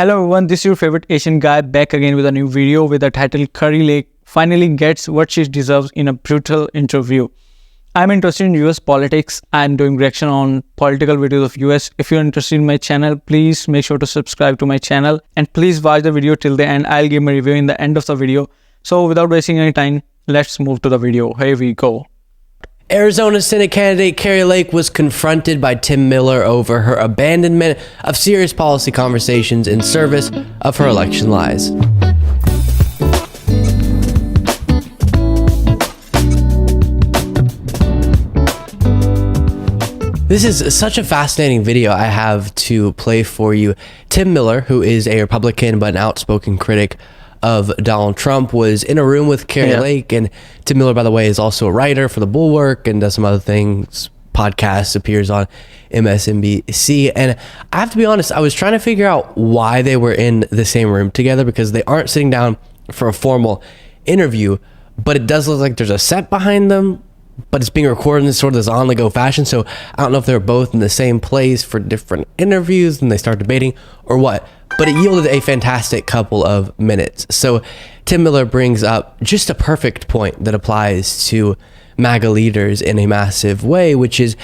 Hello everyone, this is your favorite Asian guy back again with a new video with the title Kari Lake finally gets what she deserves in a brutal interview. I'm interested in US politics and doing reaction on political videos of US. If you're interested in my channel, please make sure to subscribe to my channel and please watch the video till the end. I'll give my review in the end of the video. So without wasting any time, let's move to the video. Here we go. Arizona Senate candidate Kari Lake was confronted by Tim Miller over her abandonment of serious policy conversations in service of her election lies. This is such a fascinating video I have to play for you. Tim Miller, who is a Republican but an outspoken critic of Donald Trump, was in a room with Kari Lake, and Tim Miller, by the way, is also a writer for The Bulwark and does some other things, podcasts, appears on MSNBC. And I have to be honest, I was trying to figure out why they were in the same room together, because they aren't sitting down for a formal interview, but it does look like there's a set behind them, but it's being recorded in sort of this on-the-go fashion. So I don't know if they're both in the same place for different interviews and they start debating or what, but it yielded a fantastic couple of minutes. So Tim Miller brings up just a perfect point that applies to MAGA leaders in a massive way, which is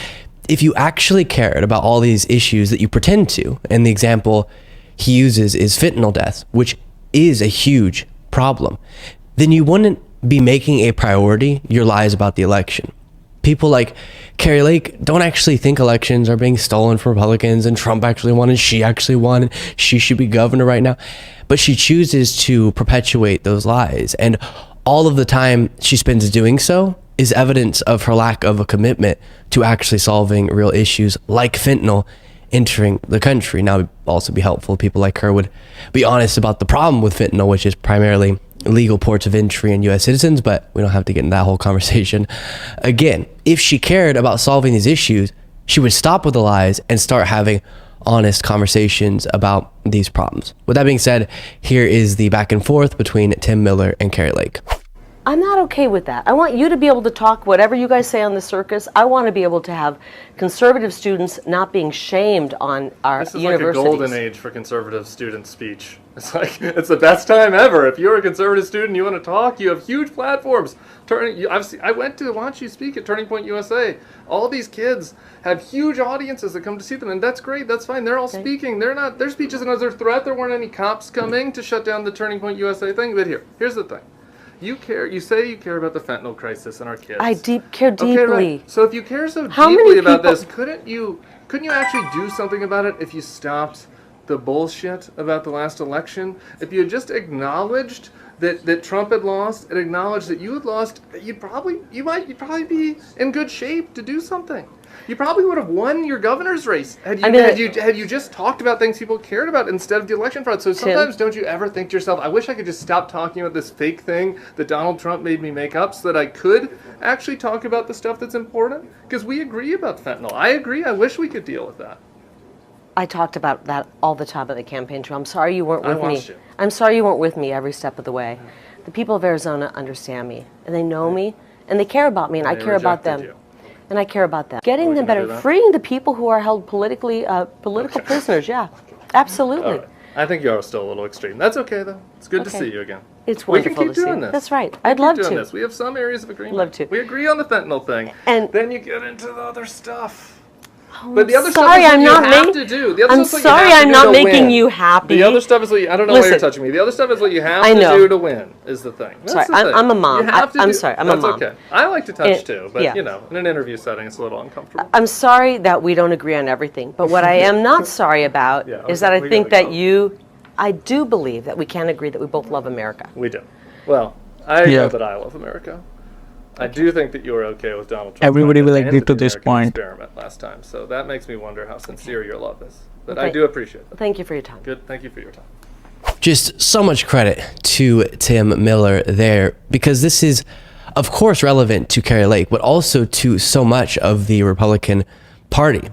if you actually cared about all these issues that you pretend to, and the example he uses is fentanyl deaths, which is a huge problem, then you wouldn't be making a priority your lies about the election. People like Kari Lake don't actually think elections are being stolen from Republicans and Trump actually won and she actually won and she should be governor right now. But she chooses to perpetuate those lies. And all of the time she spends doing so is evidence of her lack of a commitment to actually solving real issues like fentanyl entering the country. Now, it would also be helpful if people like her would be honest about the problem with fentanyl, which is primarily illegal ports of entry and U.S. citizens, but we don't have to get into that whole conversation. Again, if she cared about solving these issues, she would stop with the lies and start having honest conversations about these problems. With that being said, here is the back and forth between Tim Miller and Kari Lake. I'm not okay with that. I want you to be able to talk whatever you guys say on the circus. I want to be able to have conservative students not being shamed on our universities. This is like a golden age for conservative student speech. It's like, it's the best time ever. If you're a conservative student and you want to talk, you have huge platforms. I went to watch you speak at Turning Point USA. All these kids have huge audiences that come to see them, and that's great, that's fine. They're all speaking. Their speech isn't as a threat. There weren't any cops coming to shut down the Turning Point USA thing. But here's the thing. You say you care about the fentanyl crisis and our kids. I care deeply. Okay, right. So if you care so deeply about this, couldn't you actually do something about it if you stopped the bullshit about the last election? If you had just acknowledged that Trump had lost and acknowledged that you had lost, you'd probably be in good shape to do something. You probably would have won your governor's race had you just talked about things people cared about instead of the election fraud. So sometimes don't you ever think to yourself, I wish I could just stop talking about this fake thing that Donald Trump made me make up so that I could actually talk about the stuff that's important? Because we agree about fentanyl. I agree. I wish we could deal with that. I talked about that all the time at the campaign trail. I'm sorry you weren't with me. You. I'm sorry you weren't with me every step of the way. The people of Arizona understand me, and they know me, and they care about me, and I care about them. And I care about them. Getting them better, freeing the people who are held political prisoners. Yeah, absolutely. Right. I think you are still a little extreme. That's okay though. It's good to see you again. It's wonderful we can keep doing this. That's right. I'd love to. We have some areas of agreement. Love to. We agree on the fentanyl thing, and then you get into the other stuff. Oh, but the other sorry, stuff is I'm what not you have to do. The other I'm stuff sorry, I'm not making you happy. The other stuff is what you, I don't know why you're touching me. The other stuff is what you have to do to win. Is the thing. That's sorry, the thing. I'm a mom. I'm sorry, I'm a mom. That's okay. I like to touch too, but you know, in an interview setting, it's a little uncomfortable. I'm sorry that we don't agree on everything, but what I am not sorry about is that I think that I do believe that we can agree that we both love America. We do. Well, I know that I love America. I do think that you were okay with Donald Trump. Everybody will agree to this point. Experiment last time, so that makes me wonder how sincere your love is. But I do appreciate it. Thank you for your time. Good. Thank you for your time. Just so much credit to Tim Miller there, because this is, of course, relevant to Kari Lake, but also to so much of the Republican Party.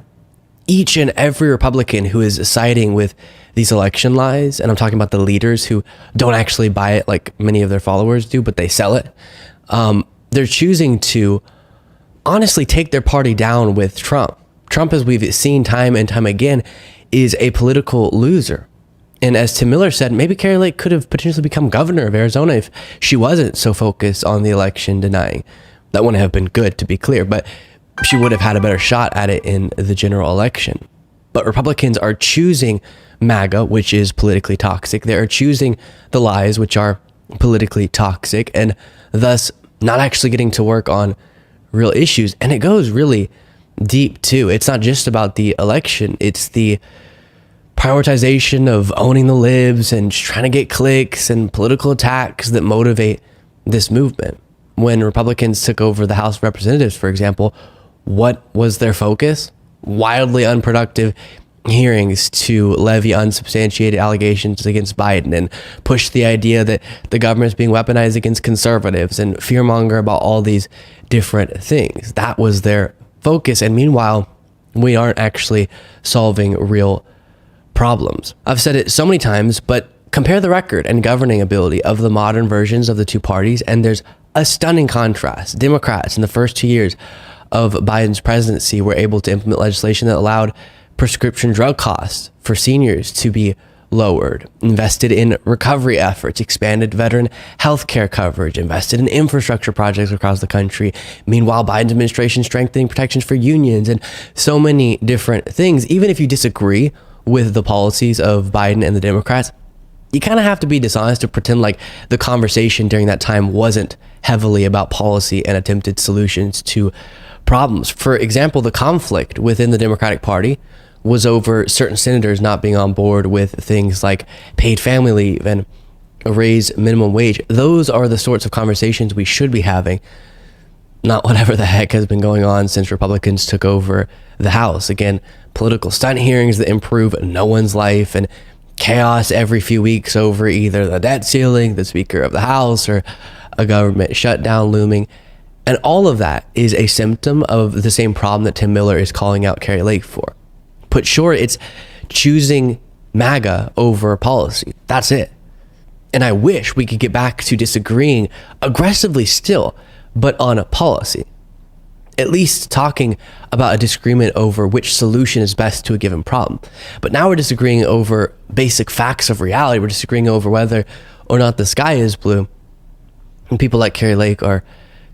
Each and every Republican who is siding with these election lies, and I'm talking about the leaders who don't actually buy it like many of their followers do, but they sell it. They're choosing to honestly take their party down with Trump. Trump, as we've seen time and time again, is a political loser. And as Tim Miller said, maybe Kari Lake could have potentially become governor of Arizona if she wasn't so focused on the election denying. That wouldn't have been good, to be clear, but she would have had a better shot at it in the general election. But Republicans are choosing MAGA, which is politically toxic. They are choosing the lies, which are politically toxic, and thus not actually getting to work on real issues. And it goes really deep too. It's not just about the election. It's the prioritization of owning the libs and just trying to get clicks and political attacks that motivate this movement. When Republicans took over the House of Representatives, for example, what was their focus? Wildly unproductive hearings to levy unsubstantiated allegations against Biden and push the idea that the government is being weaponized against conservatives and fearmonger about all these different things. That was their focus. And meanwhile, we aren't actually solving real problems. I've said it so many times, but compare the record and governing ability of the modern versions of the two parties, and there's a stunning contrast. Democrats in the first 2 years of Biden's presidency were able to implement legislation that allowed prescription drug costs for seniors to be lowered, invested in recovery efforts, expanded veteran health care coverage, invested in infrastructure projects across the country. Meanwhile, Biden's administration strengthening protections for unions and so many different things. Even if you disagree with the policies of Biden and the Democrats, you kind of have to be dishonest to pretend like the conversation during that time wasn't heavily about policy and attempted solutions to problems. For example, the conflict within the Democratic Party was over certain senators not being on board with things like paid family leave and a raised minimum wage. Those are the sorts of conversations we should be having, not whatever the heck has been going on since Republicans took over the House. Again, political stunt hearings that improve no one's life and chaos every few weeks over either the debt ceiling, the Speaker of the House, or a government shutdown looming. And all of that is a symptom of the same problem that Tim Miller is calling out Kari Lake for. Put short, it's choosing MAGA over policy. That's it. And I wish we could get back to disagreeing aggressively still, but on a policy. At least talking about a disagreement over which solution is best to a given problem. But now we're disagreeing over basic facts of reality. We're disagreeing over whether or not the sky is blue. And people like Kari Lake are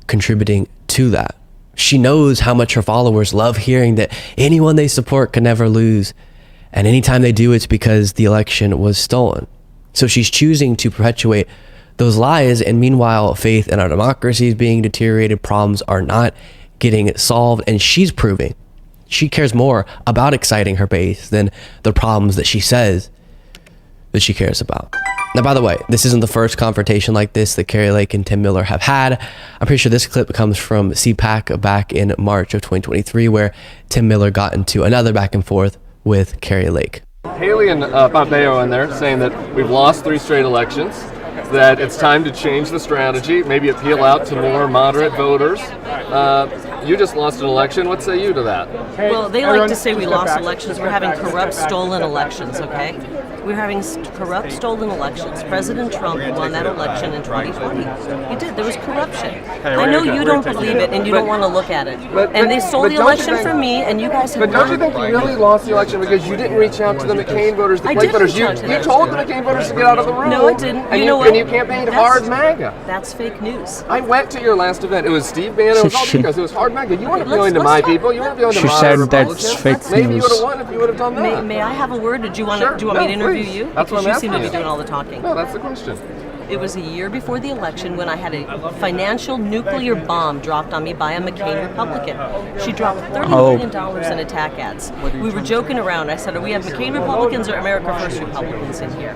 contributing to that. She knows how much her followers love hearing that anyone they support can never lose. And anytime they do, it's because the election was stolen. So she's choosing to perpetuate those lies. And meanwhile, faith in our democracy is being deteriorated. Problems are not getting solved. And she's proving she cares more about exciting her base than the problems that she says that she cares about. Now, by the way, this isn't the first confrontation like this that Kari Lake and Tim Miller have had. I'm pretty sure this clip comes from CPAC back in March of 2023, where Tim Miller got into another back and forth with Kari Lake. Haley and Pompeo in there saying that we've lost 3 straight elections, that it's time to change the strategy, maybe appeal out to more moderate voters. You just lost an election. What say you to that? Well, they like to say we lost elections. We're having corrupt, stolen elections, okay? We're having corrupt, stolen elections. President Trump won that election in 2020. He did. There was corruption. I know you don't believe it and you don't want to look at it. And they stole the election from me, and you guys have But don't you think you really lost the election because you didn't reach out to the McCain voters, the I Blake did voters? reach out to You them. told the McCain voters to get out of the room. No, I didn't. And You know what? And you campaigned hard MAGA. That's fake news. I went to your last event. It was Steve Bannon. It was all because it was hard MAGA. You weren't appealing to my people. You weren't appealing to She my said Republicans. that's fake Maybe you news. would have won if you would have done that. May I have a word? Or do you want Sure. do you want me to No, interview please. you? That's what Because I'm you seem to be asking doing you. all the talking. No, that's the question. It was a year before the election when I had a financial nuclear bomb dropped on me by a McCain Republican. She dropped $30 million in attack ads. We were joking around. I said, "Do we have McCain Republicans or America First Republicans in here?"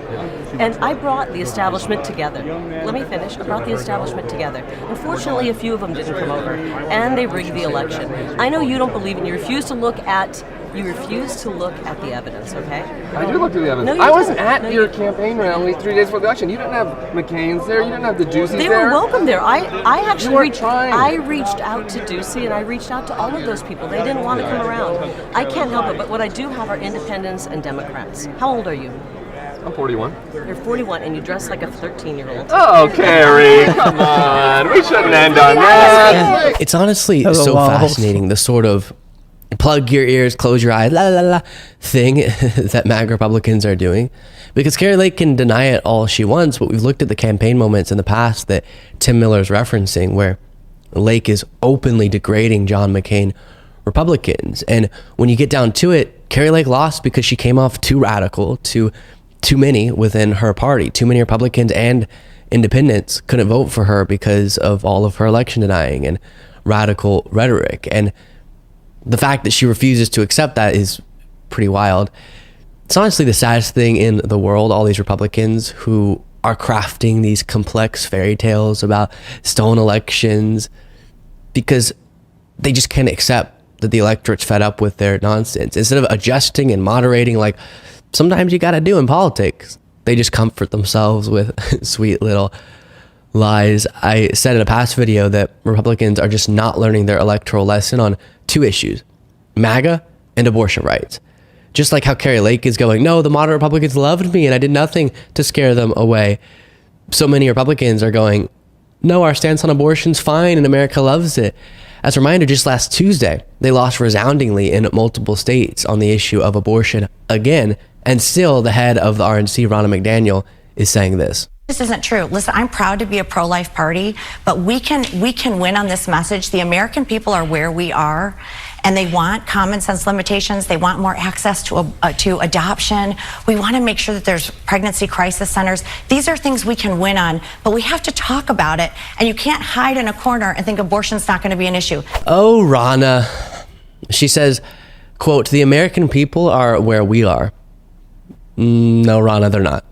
And I brought the establishment together. Let me finish. I brought the establishment together. Unfortunately, a few of them didn't come over, and they rigged the election. I know you don't believe it. You refuse to look at the evidence, okay? I do look at the evidence. No, you I wasn't didn't. at No, your you- campaign rally 3 days before the election. You didn't have McCain's there. You didn't have the Duceys They there. were welcome there. I actually weren't trying. I reached out to Ducey and I reached out to all of those people. They didn't want to come around. I can't help it, but what I do have are independents and Democrats. How old are you? I'm 41. You're 41 and you dress like a 13-year-old. Oh, Carrie, come on. We shouldn't end on that. It's honestly Oh, so wow. fascinating, the sort of plug your ears, close your eyes, la la la thing that MAGA Republicans are doing. Because Kari Lake can deny it all she wants, but we've looked at the campaign moments in the past that Tim Miller's referencing where Lake is openly degrading John McCain Republicans. And when you get down to it, Kari Lake lost because she came off too radical, too many within her party. Too many Republicans and independents couldn't vote for her because of all of her election denying and radical rhetoric. And the fact that she refuses to accept that is pretty wild. It's honestly the saddest thing in the world, all these Republicans who are crafting these complex fairy tales about stolen elections because they just can't accept that the electorate's fed up with their nonsense. Instead of adjusting and moderating like sometimes you got to do in politics, they just comfort themselves with sweet little lies. I said in a past video that Republicans are just not learning their electoral lesson on two issues, MAGA and abortion rights. Just like how Kari Lake is going, no, the moderate Republicans loved me and I did nothing to scare them away. So many Republicans are going, no, our stance on abortion's fine and America loves it. As a reminder, just last Tuesday, they lost resoundingly in multiple states on the issue of abortion again. And still the head of the RNC, Ronna McDaniel, is saying this. This isn't true. Listen, I'm proud to be a pro-life party, but we can win on this message. The American people are where we are, and they want common sense limitations. They want more access to adoption. We want to make sure that there's pregnancy crisis centers. These are things we can win on, but we have to talk about it. And you can't hide in a corner and think abortion's not going to be an issue. Oh, Ronna. She says, quote, the American people are where we are. No, Ronna, they're not.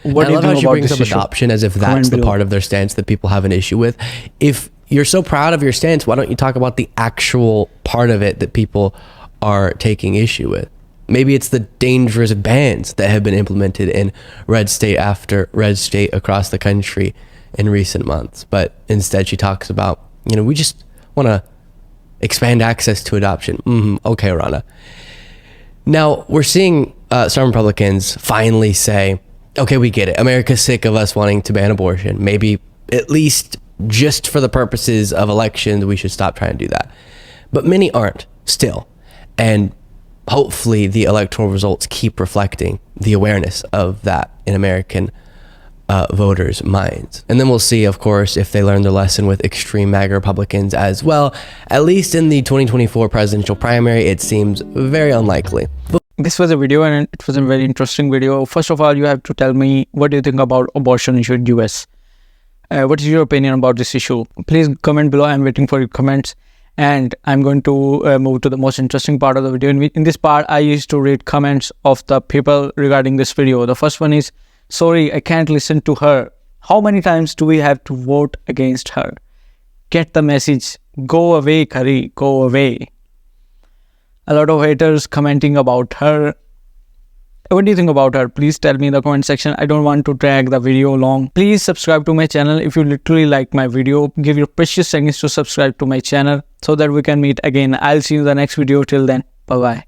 What I love how she brings up issue? adoption as if that's Comment the below. part of their stance that people have an issue with. If you're so proud of your stance, why don't you talk about the actual part of it that people are taking issue with? Maybe it's the dangerous bans that have been implemented in red state after red state across the country in recent months. But instead she talks about, we just want to expand access to adoption. Okay, Ronna. Now we're seeing some Republicans finally say, okay, we get it. America's sick of us wanting to ban abortion. Maybe at least just for the purposes of elections, we should stop trying to do that. But many aren't still. And hopefully the electoral results keep reflecting the awareness of that in American voters' minds. And then we'll see, of course, if they learn their lesson with extreme MAGA Republicans as well. At least in the 2024 presidential primary, it seems very unlikely. This was a video and it was a very interesting video. First of all, you have to tell me what do you think about abortion issue in US. What is your opinion about this issue? Please comment below. I'm waiting for your comments. And I'm going to move to the most interesting part of the video. In this part, I used to read comments of the people regarding this video. The first one is, sorry, I can't listen to her. How many times do we have to vote against her? Get the message. Go away, Kari. Go away. A lot of haters commenting about her. What do you think about her? Please tell me in the comment section. I don't want to drag the video long. Please subscribe to my channel if you literally like my video. Give your precious seconds to subscribe to my channel so that we can meet again. I'll see you in the next video. Till then, bye-bye.